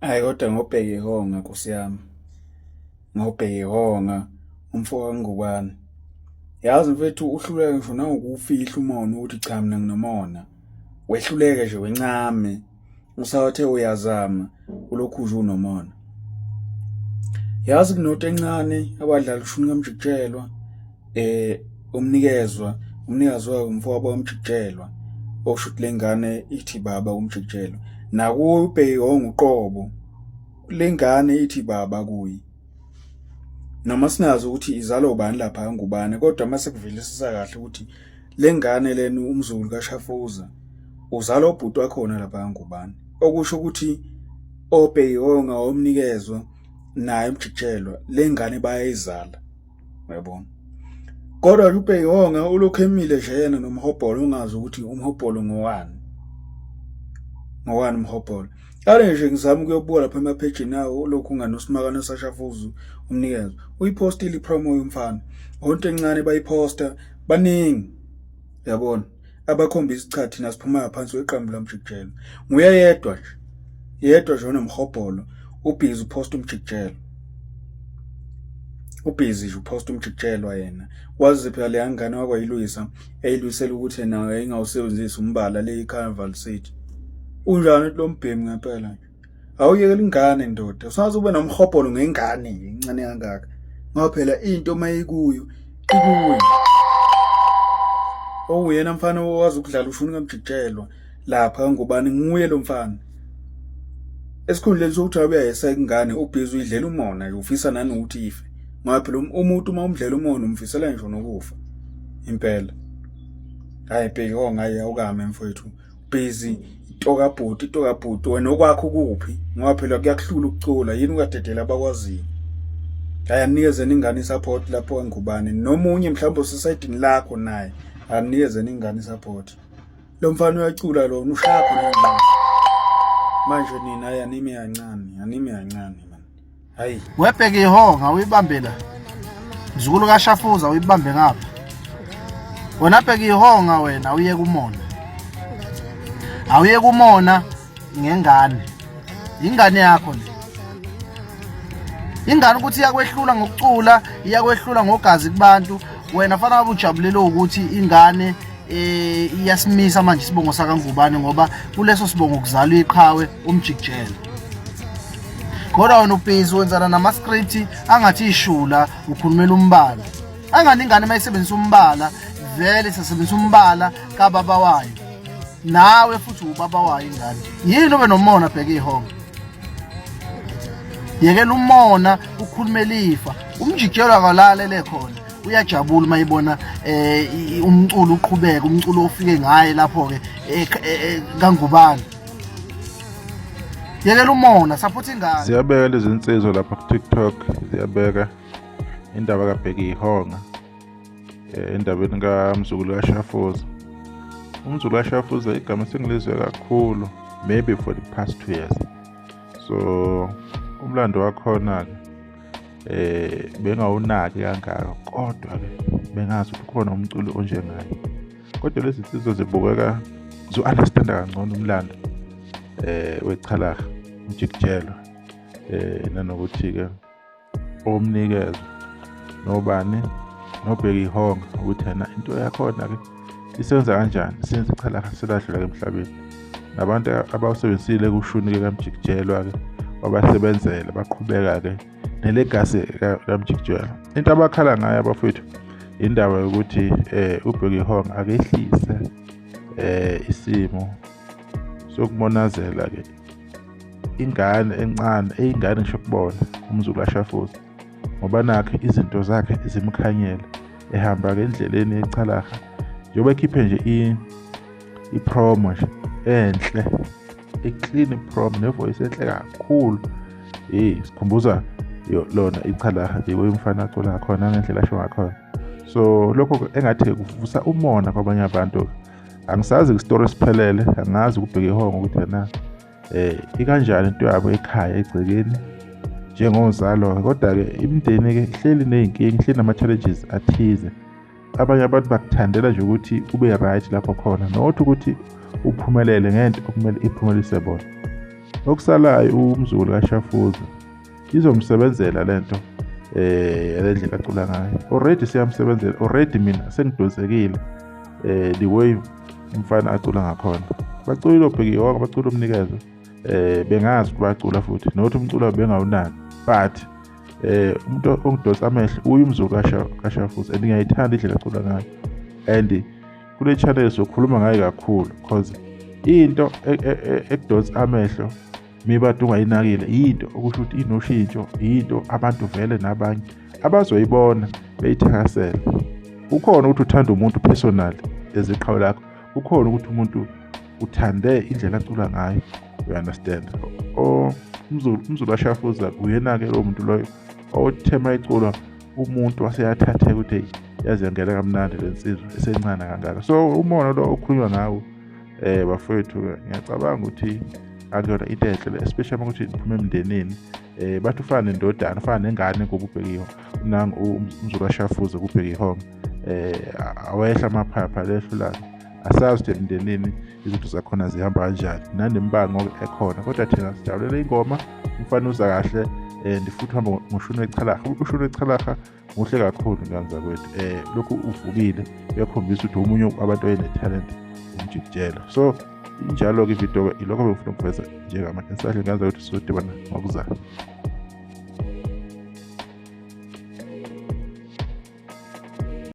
Hhayi kodwa ngobheka ihonga Nkosi yami, ngobheka ihonga umfowabo kaNgubane. Yazi mfethu uhluleka ngisho nangokuwufihla umona ukuthi cha mina nginomona. Wehluleke nje wencame. Usawathe uyazama ulokhu nje unomona. Yazi kunoto encane abadlali ushuni kaMjikjelwa umnikazi wayo umfowabo kaMjikjelwa osho ukuthi le ngane ithi baba uMjikjelwa. Nakuwe ubheke ihonga uqobo. Le ngane ithi baba kuyi. Noma sinazi ukuthi izalo ubani lapha kaNgubane kodwa mase kuvelisisa kahle ukuthi le ngane lena umzukulu kaShafuza uzalo ubhuti wakhona lapha kaNgubane. Okusho ukuthi obheke ihonga omnikezwa naye uMjikjelwa le ngane bayayizala. Uyabona? Kodwa ubheke ihonga ulokhu emile nje yena nomhobholo ungazi ukuthi umhobholo ngowani. Ngowani umhobholo. Kale nje ngizama ukuyobuka lapha emaphejini nawo lokhu unganosimakano saShafuzu umnikezwe. Uyipostile ipromo yomfana. Onke encane bayiposta baningi. Yabona? Abakhombisa cha thina siphuma phansi kweqembu laMjikjelwa. Nguye yedwa nje. Yedwa nje onomhobholo ubhizi uposta uMjikjelwa. Ubhizi nje uposta uMjikjelwa yena. Wazi phela le ngane wakwayilwisa eyilwisela ukuthi nayo engawusebenzisa umbala le iCarnival City. Unjani lo mbhemi ngempela nje? Awuyekela ingane ndoda. Usazi ube nomhobholo ngengane incane kangaka. Ngoba phela into mayikuyo ikuyo. Uyena mfana owazi ukudlala ushuni kaMjikjelwa lapha kaNgubane nguye lo mfana. Esikhundleni sokuthi uyayeseka ingane ubhizi uyidlela umona nje ufisa nanokuthi ife. Ngoba phela umuntu uma umdlela umona umfisela ngisho nokufa. Impela. Hayi bheki ihonga hayi awukame mfowethu. Busy itokabhuti wena okwakho kuphi ngoba phela kuyakuhlula ukucula yini ukadedela abakwaziyo. Hayi anikezeni ingane isupport lapho kaNgubane nomunye mhlawumbe osesayidini lakho naye anikezeni ingane isupport. Lo mfana uyacula lo ushaya khona manje nina yanime kancane man. Hayi webheke ihonga uyibambe la mzukulu kaShafuza uyibambe ngapha wena bheke ihonga wena uye kumona awuye kumona ngengane ingane yakho le ingane ukuthi iyakwehlula ngokucula iyakwehlula ngogazi kubantu wena fanele ujabulele ukuthi ingane iyasimisa manje isibongo sakaNgubane ngoba kuleso sibongo kuzalwa iqhawe uMjikjelwa. Kodwa wena ubhizi wenzana nama-script angathi ishula ukhulumela umbala. Angani ingane mayisebenzisa umbala vele sisebenzisa umbala kababa wayo. Nawe futhi ubaba wayo ingane. Yini obe nomona bheke ihonga? Yekela umona ukhulumela ifa. uMjikjelwa akalalele khona. Uyajabula mayibona umculo uqhubeka umculo ofike ngaye lapho ke kaNgubane. Yekela umona support ingane. Siyabeka lezi insizwa lapha ku TikTok siyabeka indaba kabheki ihonga endabeni kaMzukulu kaShafuza. UMzukulu kaShafuza igama sengilizwe kakhulu maybe for the past 2 years. So umlando wakhona bengawunaki kangaka kodwa ke bengazi ukuthi khona umculo onjengayo. Kodwa lezi insizwa zibukeka zo-understand kangcono umlando wechalaha uMjikjelwa nanokuthi-ke omnikezwe nobani nobheka ihonga ukuthi yena into yakhona-ke isenza kanjani since ichalaha seladlula emhlabeni. Nabantu abawusebenzisile kushuni-ke kaMjikjelwa-ke wabasebenzela baqhubeka-ke nelegasi kaMjikjelwa. Into abakhala ngayo abafowethu indaba yokuthi ubheka ihonga akehlise isimo sokumonazela-ke ingane encane eyingane ngisho kubona uMzukulu kaShafuza ngoba nakhe izinto zakhe zimkhanyela ehamba-ke endleleni yechalaha njengoba ekhiphe nje ipromo nje enhle eclean promo nevoice enhle kakhulu. Sikhumbuza lona ichalaha umfana acula khona ngendlela asho ngakhona. So lokho engathi kuvusa umona kwabanye abantu. Angisazi istory siphelele angazi ukubheka ihonga ukuthi yena ikanjani into yabo ekhaya egcekeni njengozalo kodwa ke imindeni ke ihleli nezinkingi ihleli nama-challenges athize. Abanye abantu bakuthandela nje ukuthi ube right lapho khona not ukuthi uphumelele ngento okumele iphumelise bona. Okusalayo umzukulu kaShafuza izomsebenzela lento le ndlela acula ngayo. Already siyamsebenzela, already mina sengidonsekile the way umfana acula ngakhona. Bacula uBheki Hong, bacula Umnikezo, bengazi ukuthi bacula futhi nokuthi umculo bengawunaki, but umuntu ongidonsa amehlo uye umzukulu kaShafuza and ngiyayithanda indlela acula ngayo. And kule channel sokhuluma ngayo kakhulu because into ekudonsa amehlo mibade ungayinakile into okusho ukuthi inoshintsho, into abantu vele nabanye abazoyibona beyithakasela. Kukhona ukuthi uthanda umuntu personal eziqhawe lakho, kukhona ukuthi umuntu uthande indlela acula ngayo, you understand. Umzulu kaShafuza uyena-ke lowo muntu loyo othema iculo umuntu waseyathatheka ukuthi yaze ngene kamnandi lensizwa esencane kangaka. So umono lo okhulunywa ngawo bafowethu ngiyacabanga ukuthi akuyona into enhle, especially ukuthi niphume emndenini bathi ufana nendodana, ufana nengane ngoba uBheki Hong nangu umzulu kaShafuza kuBheki Hong awehla amaphapha lehlulana. Asazi ukuthi emndenini izinto zakhona zihamba kanjani nanembango ekhona, kodwa thina sijabulela ingoma, umfana uza kahle and futhi uhamba ngoshuni wechalaha. Ushuni wechalaha muhle kakhulu ngani zakwethu. Lokhu uvukile uyakhombisa ukuthi umunye abantu oyenetalent umjikijelo. So injalo ke ivideo ilokho bengifuna ukuveza njengamanje. Ngisahle ngazi ukuthi sizodibana ngokuzayo.